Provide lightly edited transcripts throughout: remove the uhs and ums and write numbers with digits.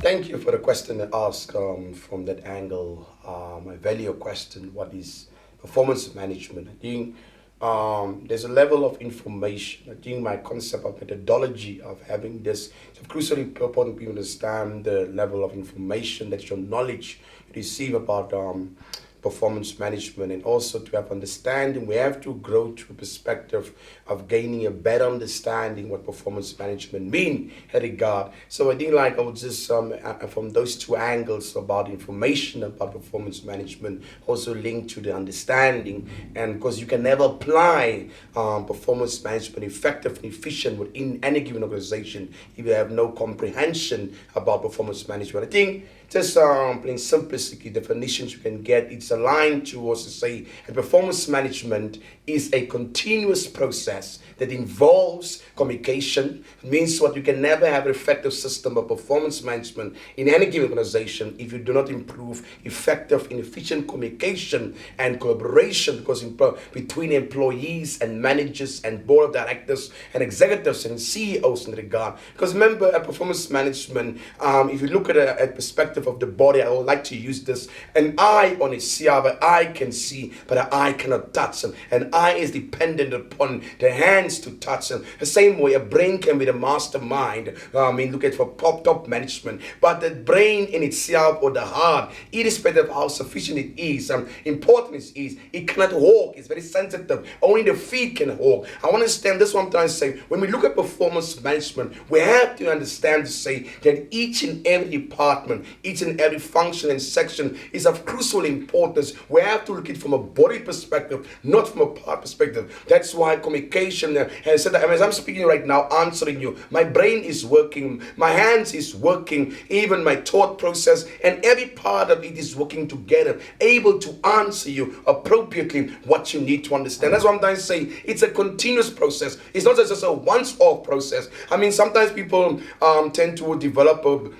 Thank you for the question asked from that angle. I value your question. What is performance management? I think there's a level of information. I think my concept of methodology of having this is crucially important people understand the level of information that your knowledge you receive about performance management, and also to have understanding. We have to grow to a perspective of gaining a better understanding what performance management mean in regard. So I think like I would just from those two angles about information about performance management also linked to the understanding, and because you can never apply performance management effective and efficient within any given organization if you have no comprehension about performance management. I think just plain simplicity definitions you can get, it's aligned towards to say that performance management is a continuous process that involves communication. It means what you can never have an effective system of performance management in any given organization if you do not improve effective and efficient communication and collaboration because between employees and managers and board of directors and executives and CEOs in regard. Because remember, at performance management, if you look at a perspective of the body, I would like to use this: an eye on a seer, but eye can see, but an eye cannot touch. An eye is dependent upon the hands to touch. The same way, a brain can be the mastermind. Look at for top management, but the brain in itself or the heart, irrespective of how sufficient it is, important it is, it cannot walk. It's very sensitive. Only the feet can walk. I want to understand this. What I'm trying to say, when we look at performance management, we have to understand to say that each and every department, each and every function and section is of crucial importance. We have to look at it from a body perspective, not from a part perspective. That's why communication has said that as I'm speaking right now, answering you, my brain is working, my hands is working, even my thought process, and every part of it is working together, able to answer you appropriately what you need to understand. That's what I'm trying to say. It's a continuous process. It's not just a once-off process. Sometimes people tend to develop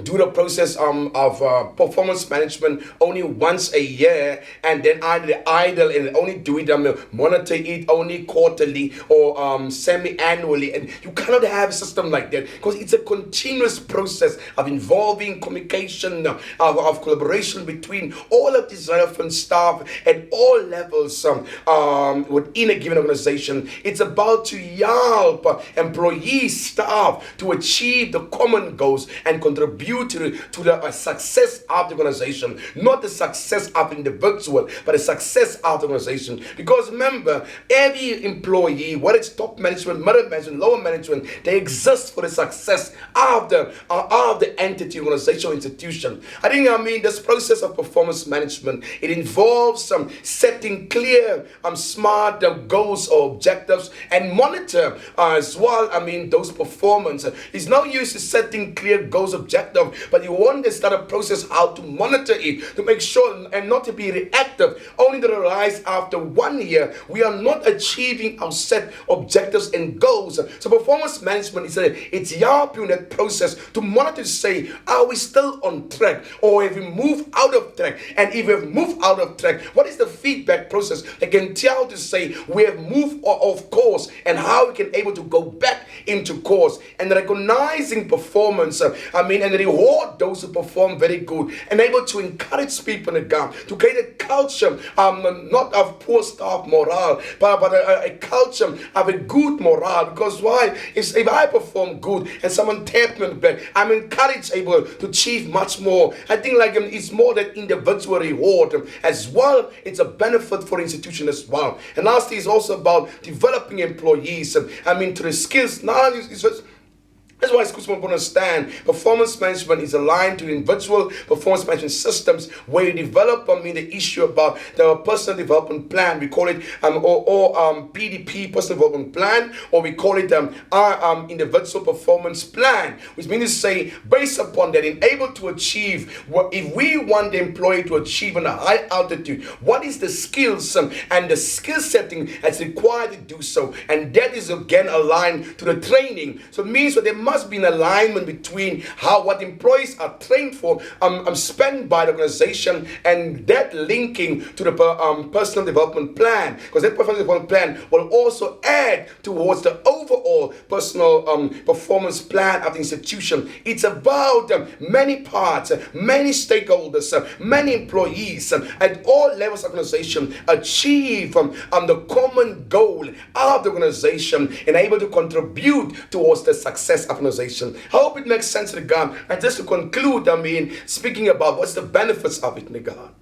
do the process of performance management only once a year, and then either idle and only do it, monitor it only quarterly or semi-annually. And you cannot have a system like that because it's a continuous process of involving communication, of collaboration between all of these relevant staff at all levels within a given organization. It's about to help employees, staff to achieve the common goals and contribute to the success of the organization, not the success of the individual, but the success of the organization. Because remember, every employee, whether it's top management, middle management, lower management, they exist for the success of the entity, organization, or institution. I think this process of performance management, it involves setting clear, smart goals or objectives, and monitor as well. Those performance. It's no use setting clear goals, objectives, but you want to start a process how to monitor it, to make sure and not to be reactive, only to realize after 1 year we are not achieving our set objectives and goals. So performance management is it's helping that process to monitor, to say, are we still on track, or have we moved out of track? And if we have moved out of track, what is the feedback process that can tell to say we have moved off course, and how we can able to go back into course, and recognizing performance and reward those who perform very good, and able to encourage people in the ground to create a culture not of poor staff morale, but a culture of a good morale. Because why? If I perform good and someone taps me on the back, I'm encouraged, able to achieve much more. I think it's more than individual reward as well. It's a benefit for the institution as well. And lastly, it's also about developing employees to the skills. Now that's why it's crucial to understand performance management is aligned to individual performance management systems, where you develop the issue about the personal development plan. We call it PDP, personal development plan, or we call it our individual performance plan, which means to say, based upon that, in able to achieve if we want the employee to achieve on a high altitude, what is the skills and the skill setting that's required to do so, and that is again aligned to the training. So it means that there must be an alignment between what employees are trained for, spent by the organization, and that linking to the personal development plan, because that personal development plan will also add towards the overall personal performance plan of the institution. It's about many parts, many stakeholders, many employees at all levels of organization achieve the common goal of the organization and able to contribute towards the success of organization. I hope it makes sense to God. And just to conclude, speaking about what's the benefits of it, God.